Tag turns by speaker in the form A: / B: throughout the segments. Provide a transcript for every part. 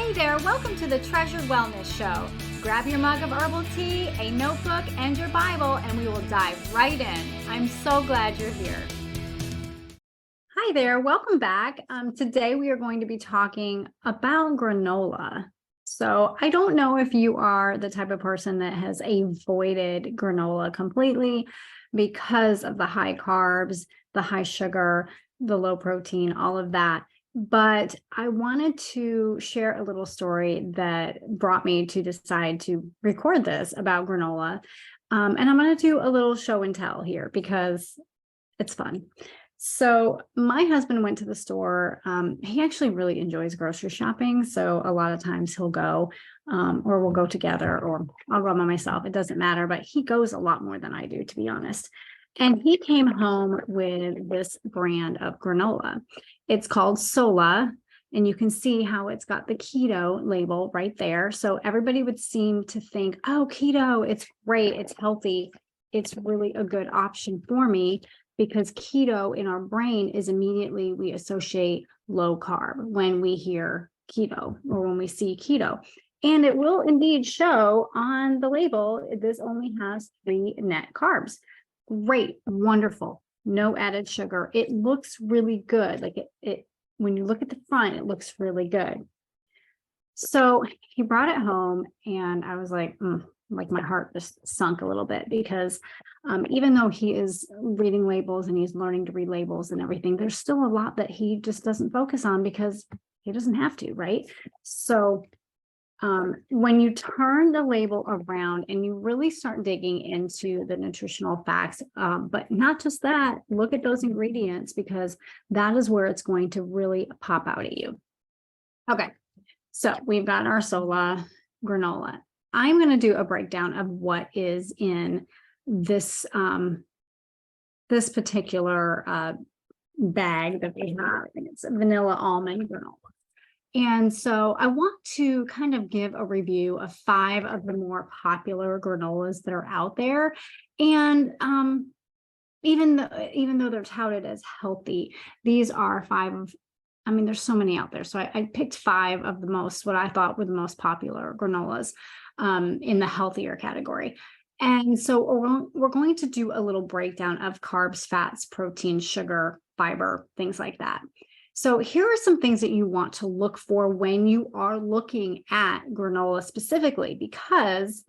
A: Hey there, welcome to the Treasured Wellness Show. Grab your mug of herbal tea, a notebook, and your Bible, and we will dive right in. I'm so glad you're here. Hi there, welcome back. Today we are going to be talking about granola. So I don't know if you are the type of person that has avoided granola completely because of the high carbs, the high sugar, the low protein, all of that. But I wanted to share a little story that brought me to decide to record this about granola. And I'm going to do a little show and tell here because it's fun. So my husband went to the store. He actually really enjoys grocery shopping. So a lot of times he'll go or we'll go together or I'll go by myself. It doesn't matter, but he goes a lot more than I do, to be honest. And he came home with this brand of granola. It's called Sola, and you can see how it's got the keto label right there. So everybody would seem to think, oh, keto, it's great, it's healthy, it's really a good option for me, because keto in our brain is immediately we associate low carb when we hear keto or when we see keto. And it will indeed show on the label, this only has 3 net carbs. Great, wonderful, no added sugar. It looks really good. Like it when you look at the front, it looks really good. So he brought it home and I was like my heart just sunk a little bit because even though he is reading labels and he's learning to read labels and everything, there's still a lot that he just doesn't focus on because he doesn't have to, right? So when you turn the label around and you really start digging into the nutritional facts, but not just that, look at those ingredients because that is where it's going to really pop out at you. Okay, so we've got our Sola granola. I'm going to do a breakdown of what is in this, this particular bag that we have. I think it's a vanilla almond granola. And so I want to kind of give a review of 5 of the more popular granolas that are out there. And even though they're touted as healthy, these are 5 of, I mean, there's so many out there. So I picked 5 of the most, what I thought were the most popular granolas in the healthier category. And so we're going to do a little breakdown of carbs, fats, protein, sugar, fiber, things like that. So here are some things that you want to look for when you are looking at granola specifically, because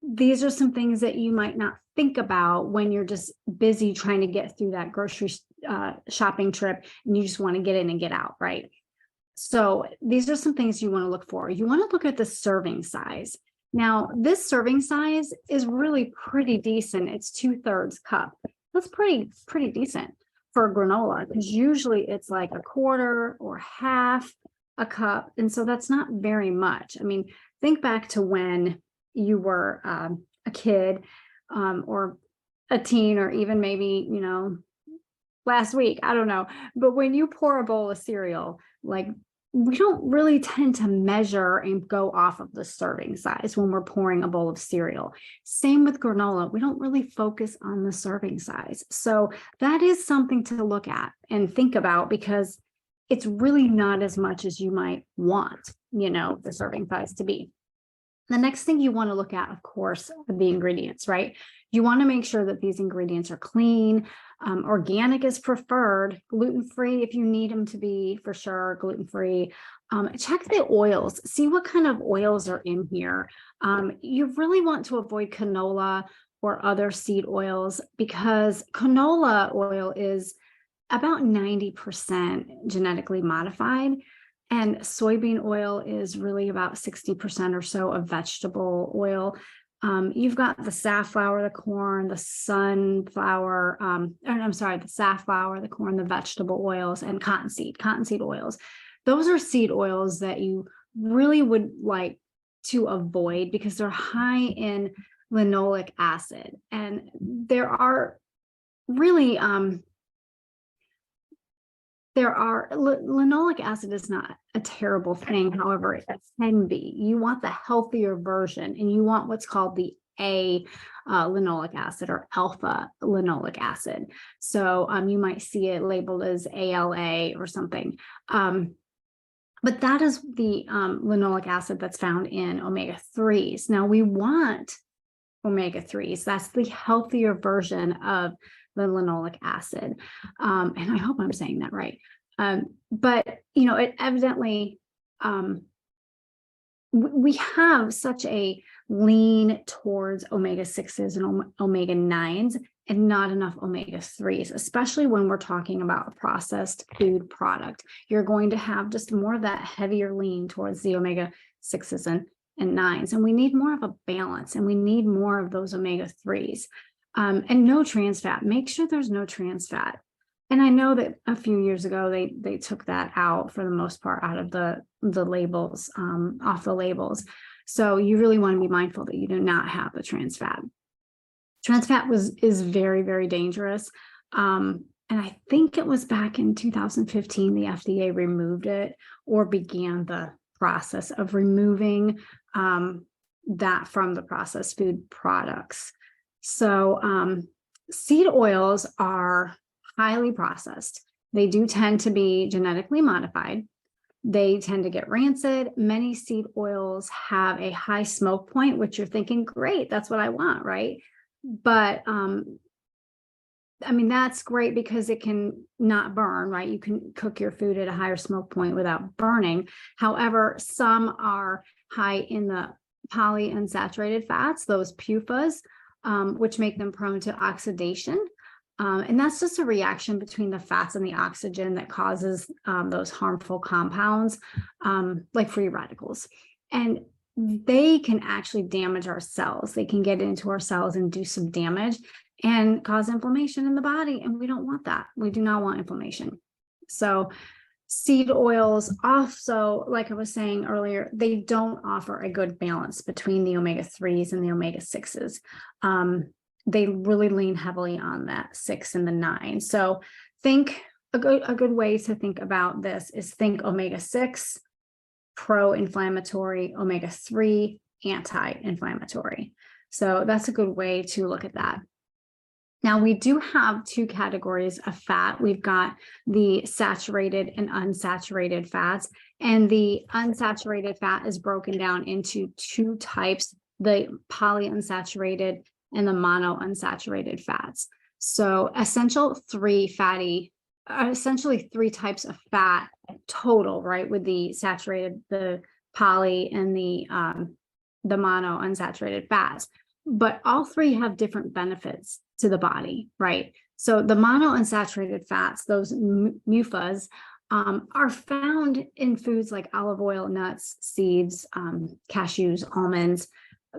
A: these are some things that you might not think about when you're just busy trying to get through that grocery shopping trip and you just want to get in and get out, right? So these are some things you want to look for. You want to look at the serving size. Now, this serving size is really pretty decent. It's 2/3 cup. That's pretty decent for granola, because usually it's like a quarter or half a cup. And so that's not very much. I mean, think back to when you were a kid or a teen, or even maybe, last week, I don't know. But when you pour a bowl of cereal, like we don't really tend to measure and go off of the serving size when we're pouring a bowl of cereal. Same with granola. We don't really focus on the serving size. So that is something to look at and think about, because it's really not as much as you might want, the serving size to be. The next thing you want to look at, of course, are the ingredients, right? You want to make sure that these ingredients are clean. Organic is preferred, gluten-free if you need them to be, for sure, gluten-free. Check the oils, see what kind of oils are in here. You really want to avoid canola or other seed oils, because canola oil is about 90% genetically modified. And soybean oil is really about 60% or so of vegetable oil. You've got the safflower, the corn, the sunflower, the safflower, the corn, the vegetable oils, and cottonseed oils. Those are seed oils that you really would like to avoid because they're high in linoleic acid. And there are really, linoleic acid is not a terrible thing. However, it can be. You want the healthier version, and you want what's called the A linoleic acid or alpha linoleic acid. So you might see it labeled as ALA or something. But that is the linoleic acid that's found in omega-3s. Now we want omega-3s. That's the healthier version of the linoleic acid. And I hope I'm saying that right. But, it evidently, we have such a lean towards omega-6s and omega-9s and not enough omega-3s, especially when we're talking about a processed food product. You're going to have just more of that heavier lean towards the omega-6s and 9s. And we need more of a balance, and we need more of those omega-3s. And no trans fat. Make sure there's no trans fat. And I know that a few years ago, they took that out for the most part out of the labels, off the labels. So you really want to be mindful that you do not have the trans fat. Trans fat is very, very dangerous. And I think it was back in 2015, the FDA removed it or began the process of removing that from the processed food products. So seed oils are highly processed. They do tend to be genetically modified. They tend to get rancid. Many seed oils have a high smoke point, which you're thinking, great, that's what I want, right? But that's great because it can not burn, right? You can cook your food at a higher smoke point without burning. However, some are high in the polyunsaturated fats, those PUFAs, which make them prone to oxidation. And that's just a reaction between the fats and the oxygen that causes those harmful compounds, like free radicals. And they can actually damage our cells. They can get into our cells and do some damage and cause inflammation in the body. And we don't want that. We do not want inflammation. So seed oils also, like I was saying earlier, they don't offer a good balance between the omega-3s and the omega-6s. They really lean heavily on that 6 and the 9. So think a good way to think about this is think omega-6, pro-inflammatory, omega-3, anti-inflammatory. So that's a good way to look at that. Now, we do have two categories of fat. We've got the saturated and unsaturated fats, and the unsaturated fat is broken down into two types, the polyunsaturated and the monounsaturated fats. So essentially three types of fat total, right? With the saturated, the poly, and the monounsaturated fats. But all three have different benefits to the body, right? So the monounsaturated fats, those MUFAs, are found in foods like olive oil, nuts, seeds, cashews, almonds,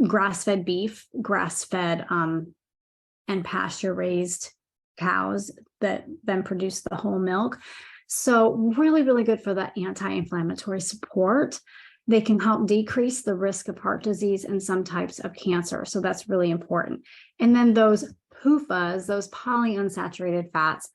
A: grass-fed beef, grass-fed and pasture-raised cows that then produce the whole milk. So really, really good for the anti-inflammatory support. They can help decrease the risk of heart disease and some types of cancer. So that's really important. And then those PUFAs, those polyunsaturated fats,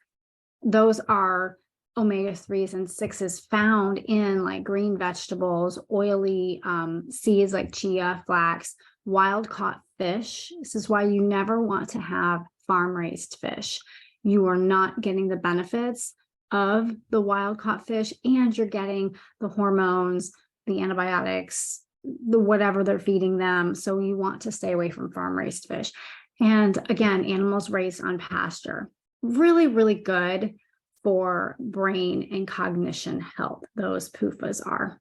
A: those are omega-3s and 6s found in like green vegetables, oily seeds like chia, flax, wild-caught fish. This is why you never want to have farm-raised fish. You are not getting the benefits of the wild-caught fish, and you're getting the hormones, the antibiotics, the whatever they're feeding them. So you want to stay away from farm-raised fish. And again, animals raised on pasture. Really, really good for brain and cognition health, those PUFAs are.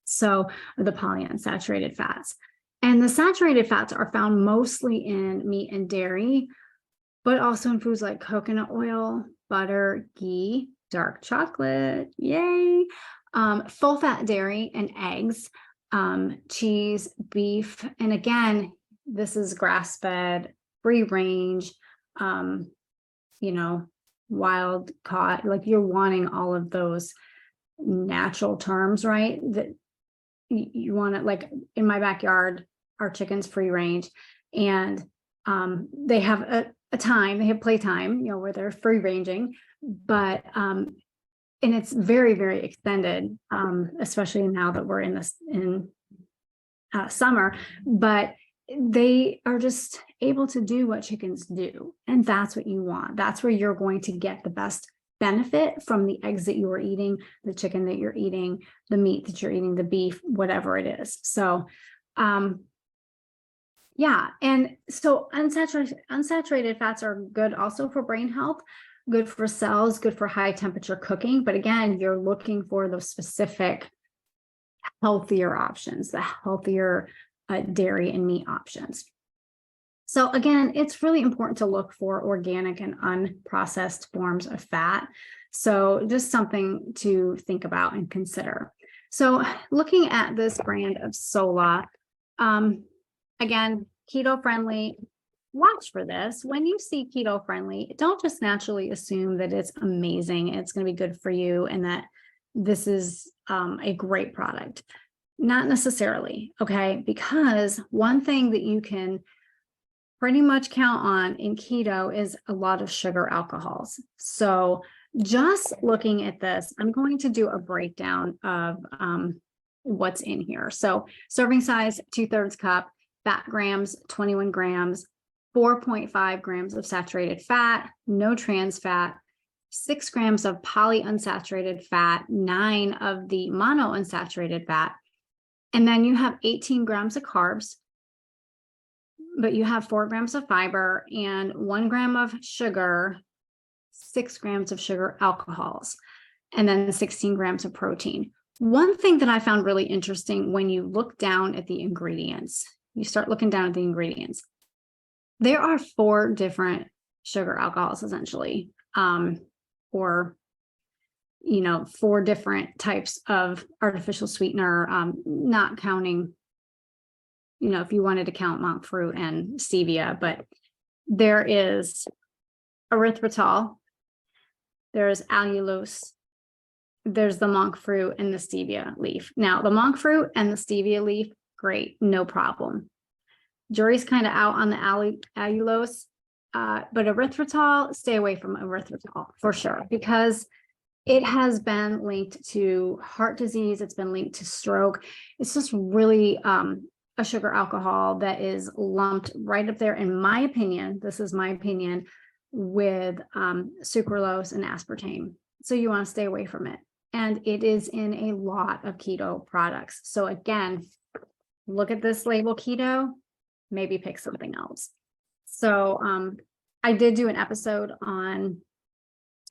A: So the polyunsaturated fats. And the saturated fats are found mostly in meat and dairy, but also in foods like coconut oil, butter, ghee, dark chocolate, yay, full fat dairy and eggs, cheese, beef. And again, this is grass-fed, free range, wild caught, like you're wanting all of those natural terms, right? That you want it, like in my backyard, our chicken's free range, and they have a time, they have playtime, where they're free ranging, but and it's very, very extended, especially now that we're in summer, but they are just able to do what chickens do. And that's what you want. That's where you're going to get the best benefit from the eggs that you are eating, the chicken that you're eating, the meat that you're eating, the beef, whatever it is. So, yeah. And so unsaturated fats are good also for brain health, good for cells, good for high temperature cooking. But again, you're looking for those specific healthier options, the healthier dairy and meat options. So again, it's really important to look for organic and unprocessed forms of fat. So just something to think about and consider. So looking at this brand of Sola, again, keto friendly, watch for this. When you see keto friendly, don't just naturally assume that it's amazing, it's going to be good for you, and that this is a great product. Not necessarily, okay? Because one thing that you can pretty much count on in keto is a lot of sugar alcohols. So just looking at this, I'm going to do a breakdown of what's in here. So serving size, 2/3 cup, fat grams, 21 grams, 4.5 grams of saturated fat, no trans fat, 6 grams of polyunsaturated fat, 9 of the monounsaturated fat. And then you have 18 grams of carbs, but you have 4 grams of fiber and 1 gram of sugar, 6 grams of sugar alcohols, and then 16 grams of protein. One thing that I found really interesting when you look down at the ingredients, you start looking down at the ingredients, there are 4 different sugar alcohols essentially, or 4 different types of artificial sweetener, not counting, if you wanted to count monk fruit and stevia, but there is erythritol, there's allulose, there's the monk fruit and the stevia leaf. Now, the monk fruit and the stevia leaf, great, no problem. Jury's kind of out on the allulose, but erythritol, stay away from erythritol for sure, because it has been linked to heart disease. It's been linked to stroke. It's just really a sugar alcohol that is lumped right up there, in my opinion, this is my opinion, with sucralose and aspartame. So you want to stay away from it. And it is in a lot of keto products. So again, look at this label keto, maybe pick something else. So I did do an episode on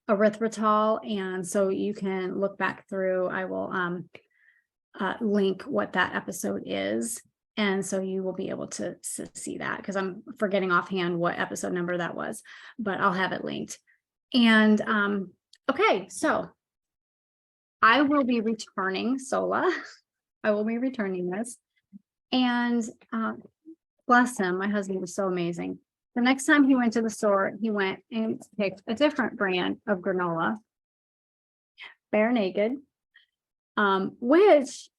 A: erythritol, and so you can look back through. I will link what that episode is, and so you will be able to see that, because I'm forgetting offhand what episode number that was, but I'll have it linked. And okay, so I will be returning Sola. I will be returning this, and bless him, my husband was so amazing. The next time he went to the store, he went and picked a different brand of granola, Bare Naked, which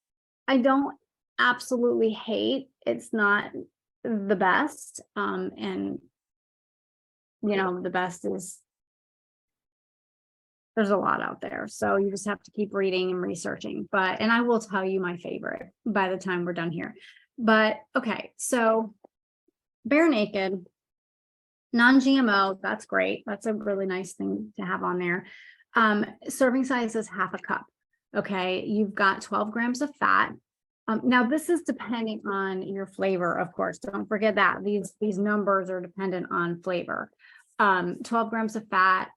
A: I don't absolutely hate. It's not the best. And, the best is, there's a lot out there. So you just have to keep reading and researching. And I will tell you my favorite by the time we're done here. But okay, so Bare Naked, non-GMO, that's great. That's a really nice thing to have on there. Serving size is 1/2 cup. Okay, you've got 12 grams of fat. Now this is depending on your flavor, of course. Don't forget that these numbers are dependent on flavor. 12 grams of fat,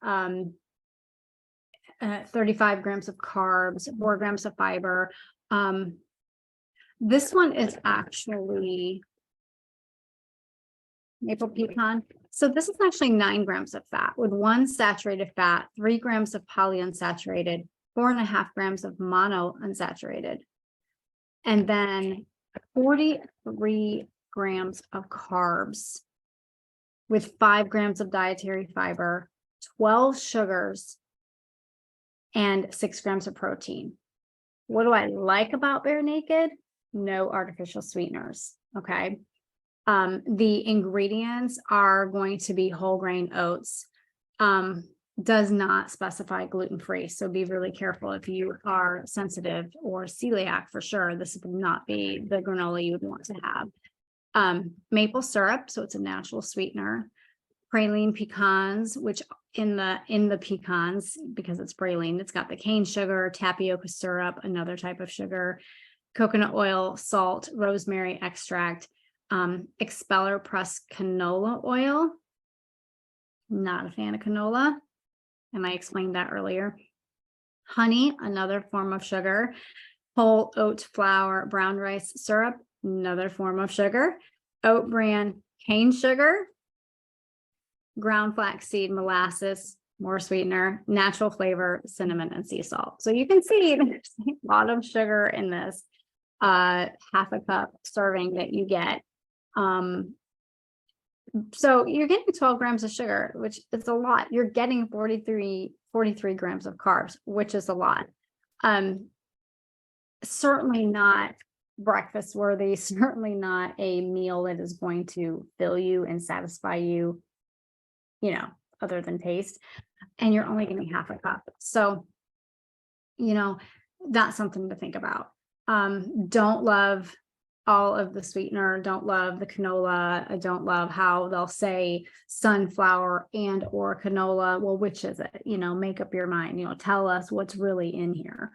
A: 35 grams of carbs, 4 grams of fiber. This one is actually maple pecan. So this is actually 9 grams of fat with 1 saturated fat, 3 grams of polyunsaturated, 4.5 grams of monounsaturated, and then 43 grams of carbs with 5 grams of dietary fiber, 12 sugars, and 6 grams of protein. What do I like about Bare Naked? No artificial sweeteners. Okay. The ingredients are going to be whole grain oats. Does not specify gluten-free. So be really careful if you are sensitive or celiac, for sure. This would not be the granola you would want to have. Maple syrup, so it's a natural sweetener. praline pecans, which in the pecans, because it's praline, it's got the cane sugar, tapioca syrup, another type of sugar, coconut oil, salt, rosemary extract, expeller pressed canola oil. Not a fan of canola, and I explained that earlier. Honey, another form of sugar. Whole oat flour, brown rice syrup, another form of sugar. Oat bran cane sugar. Ground flaxseed molasses, more sweetener, natural flavor, cinnamon, and sea salt. So you can see there's a lot of sugar in this half a cup serving that you get. So you're getting 12 grams of sugar, which is a lot. You're getting 43 grams of carbs, which is a lot. Certainly not breakfast worthy, certainly not a meal that is going to fill you and satisfy you, other than taste. And you're only getting half a cup. So, that's something to think about. Don't love all of the sweetener, don't love the canola. I don't love how they'll say sunflower and or canola. Well, which is it? Make up your mind, tell us what's really in here.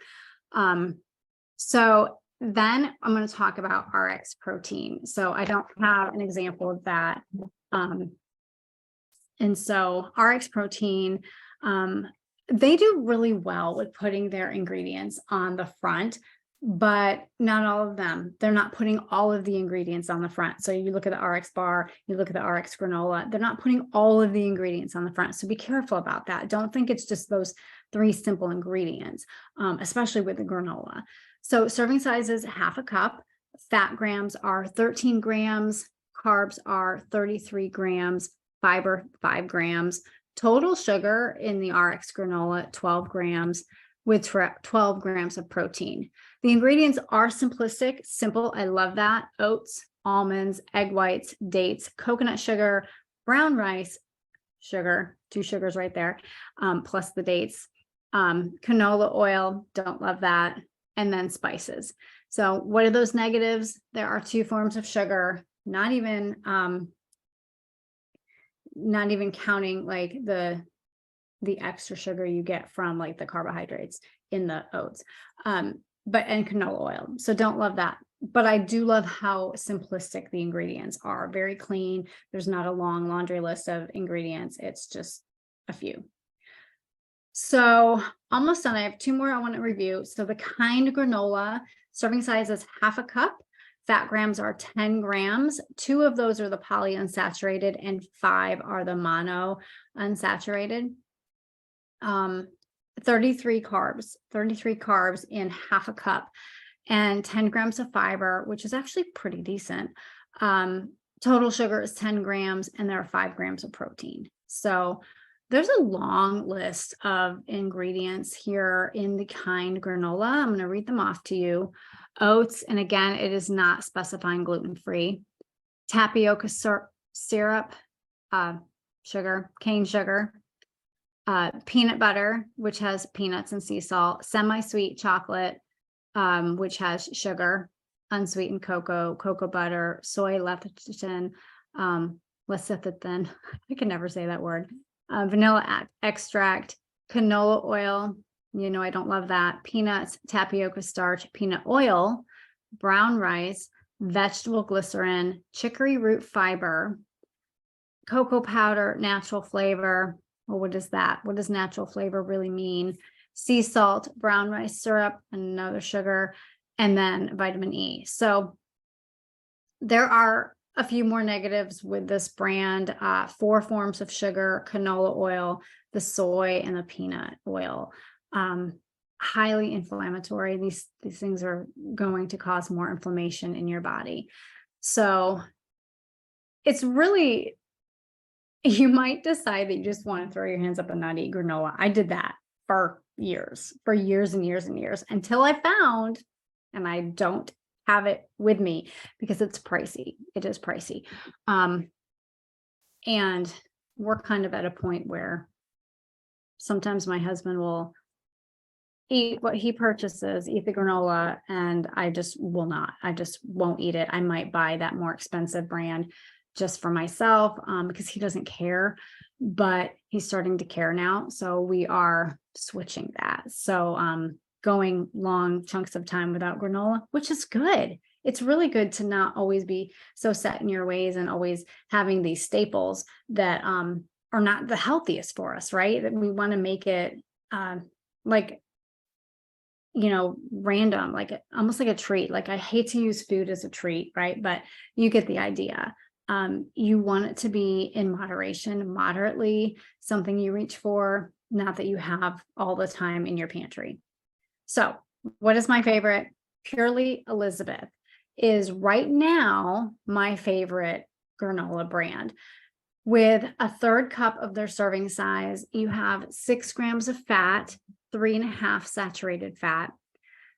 A: So then I'm going to talk about RX protein. So I don't have an example of that. And so RX protein, they do really well with putting their ingredients on the front, but not all of them. They're not putting all of the ingredients on the front. So you look at the RX bar, you look at the RX granola, they're not putting all of the ingredients on the front. So be careful about that. Don't think it's just those 3 simple ingredients, especially with the granola. So serving size is half a cup. Fat grams are 13 grams. Carbs are 33 grams. Fiber, 5 grams. Total sugar in the RX granola, 12 grams, with 12 grams of protein. The ingredients are simplistic, simple. I love that. Oats, almonds, egg whites, dates, coconut sugar, brown rice, sugar, 2 sugars right there, plus the dates, canola oil, don't love that, and then spices. So what are those negatives? There are 2 forms of sugar, not even counting like the extra sugar you get from like the carbohydrates in the oats, and canola oil. So don't love that. But I do love how simplistic the ingredients are. Very clean. There's not a long laundry list of ingredients. It's just a few. So almost done. I have 2 more I want to review. So the kind granola, serving size is half a cup. Fat grams are 10 grams. 2 of those are the polyunsaturated and 5 are the mono unsaturated. 33 carbs in half a cup, and 10 grams of fiber, which is actually pretty decent. Total sugar is 10 grams, and there are 5 grams of protein. So there's a long list of ingredients here in the kind granola. I'm going to read them off to you. Oats, and again, it is not specifying gluten-free. Tapioca syrup, sugar, cane sugar. Peanut butter, which has peanuts and sea salt. Semi-sweet chocolate, which has sugar. Unsweetened cocoa butter, soy lecithin, lecithin, I can never say that word. Vanilla extract, canola oil, I don't love that. Peanuts, tapioca starch, peanut oil, brown rice, vegetable glycerin, chicory root fiber, cocoa powder, natural flavor. Well, what is that? What does natural flavor really mean? Sea salt, brown rice syrup, another sugar, and then vitamin E. So there are a few more negatives with this brand. 4 forms of sugar, canola oil, the soy, and the peanut oil. Highly inflammatory. These things are going to cause more inflammation in your body. So it's really, you might decide that you just want to throw your hands up and not eat granola. I did that for years and years and years, until I found, and I don't have it with me because it's pricey. It is pricey. And we're kind of at a point where sometimes my husband will eat what he purchases, eat the granola, and I just will not. I just won't eat it. I might buy that more expensive brand just for myself, because he doesn't care, but he's starting to care now. So we are switching that. So going long chunks of time without granola, which is good. It's really good to not always be so set in your ways and always having these staples that are not the healthiest for us, right? That we want to make it like, random, like almost like a treat. Like, I hate to use food as a treat, right? But you get the idea. You want it to be in moderation, moderately, something you reach for, not that you have all the time in your pantry. So what is my favorite? Purely Elizabeth is right now my favorite granola brand. With a third cup of their serving size, you have 6 grams of fat, 3.5 saturated fat.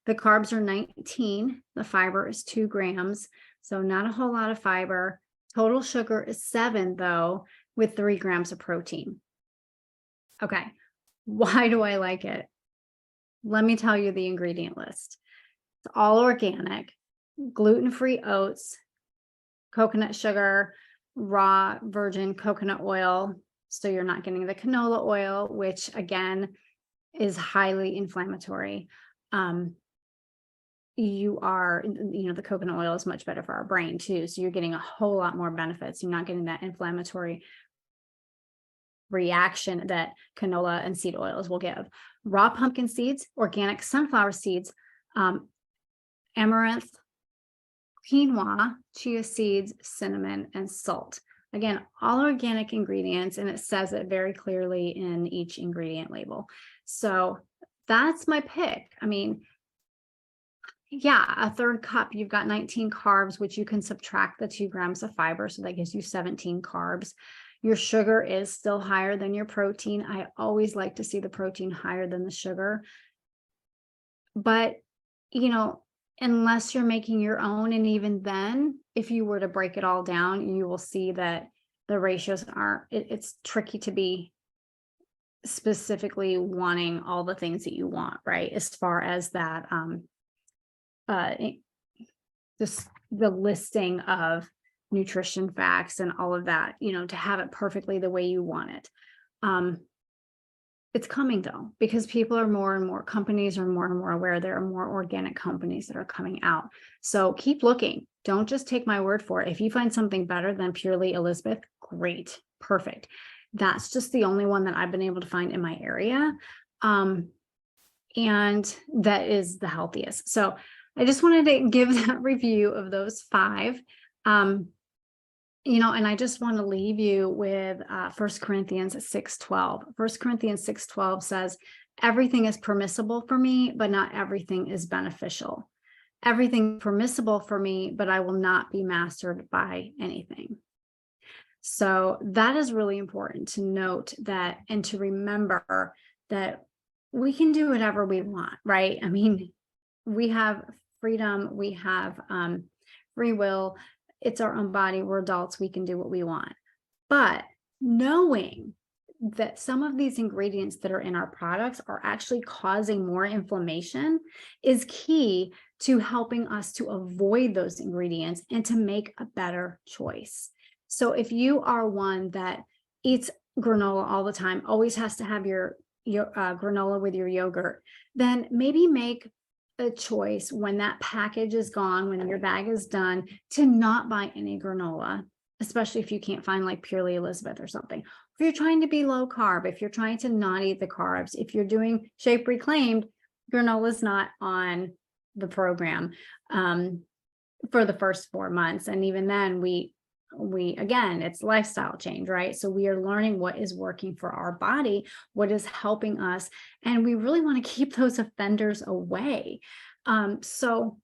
A: The carbs are 19. The fiber is 2 grams. So not a whole lot of fiber. Total sugar is 7, though, with 3 grams of protein. Okay. Why do I like it? Let me tell you the ingredient list. It's all organic, gluten-free oats, coconut sugar, raw virgin coconut oil. So you're not getting the canola oil, which again is highly inflammatory. The coconut oil is much better for our brain too. So you're getting a whole lot more benefits. You're not getting that inflammatory reaction that canola and seed oils will give. Raw pumpkin seeds, organic sunflower seeds, amaranth, quinoa, chia seeds, cinnamon, and salt. Again, all organic ingredients, and it says it very clearly in each ingredient label. So that's my pick. I mean, yeah, a third cup, you've got 19 carbs, which you can subtract the 2 grams of fiber. So that gives you 17 carbs. Your sugar is still higher than your protein. I always like to see the protein higher than the sugar. But, unless you're making your own, and even then, if you were to break it all down, you will see that the ratios it's tricky to be specifically wanting all the things that you want, right? As far as that, just the listing of nutrition facts and all of that, to have it perfectly the way you want it. It's coming though, because people are more and more, companies are more and more aware. There are more organic companies that are coming out. So keep looking. Don't just take my word for it. If you find something better than Purely Elizabeth, great, perfect. That's just the only one that I've been able to find in my area. And that is the healthiest. So I just wanted to give that review of those 5. And I just want to leave you with 1 Corinthians 6:12. 1 Corinthians 6:12 says, everything is permissible for me, but not everything is beneficial. Everything permissible for me, but I will not be mastered by anything. So that is really important to note that, and to remember that we can do whatever we want, right? I mean, we have freedom, we have free will. It's our own body. We're adults. We can do what we want. But knowing that some of these ingredients that are in our products are actually causing more inflammation is key to helping us to avoid those ingredients and to make a better choice. So if you are one that eats granola all the time, always has to have your granola with your yogurt, then maybe make a choice when that package is gone, when your bag is done, to not buy any granola, especially if you can't find like Purely Elizabeth or something. If you're trying to be low carb, if you're trying to not eat the carbs, if you're doing Shape Reclaimed, granola is not on the program for the first 4 months. And even then we again, it's lifestyle change, right? So we are learning what is working for our body, what is helping us, and we really want to keep those offenders away. So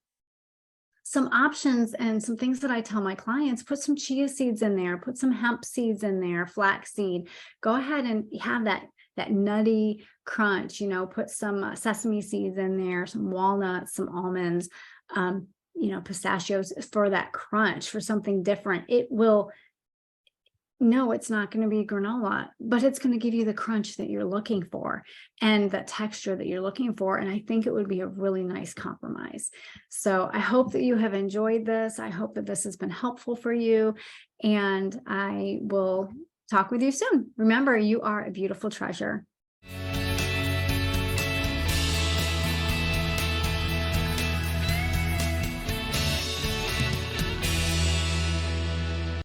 A: some options and some things that I tell my clients: put some chia seeds in there, put some hemp seeds in there, flaxseed. Go ahead and have that nutty crunch, put some sesame seeds in there, some walnuts, some almonds, pistachios for that crunch, for something different. No, it's not going to be granola, but it's going to give you the crunch that you're looking for and the texture that you're looking for. And I think it would be a really nice compromise. So I hope that you have enjoyed this. I hope that this has been helpful for you. And I will talk with you soon. Remember, you are a beautiful treasure.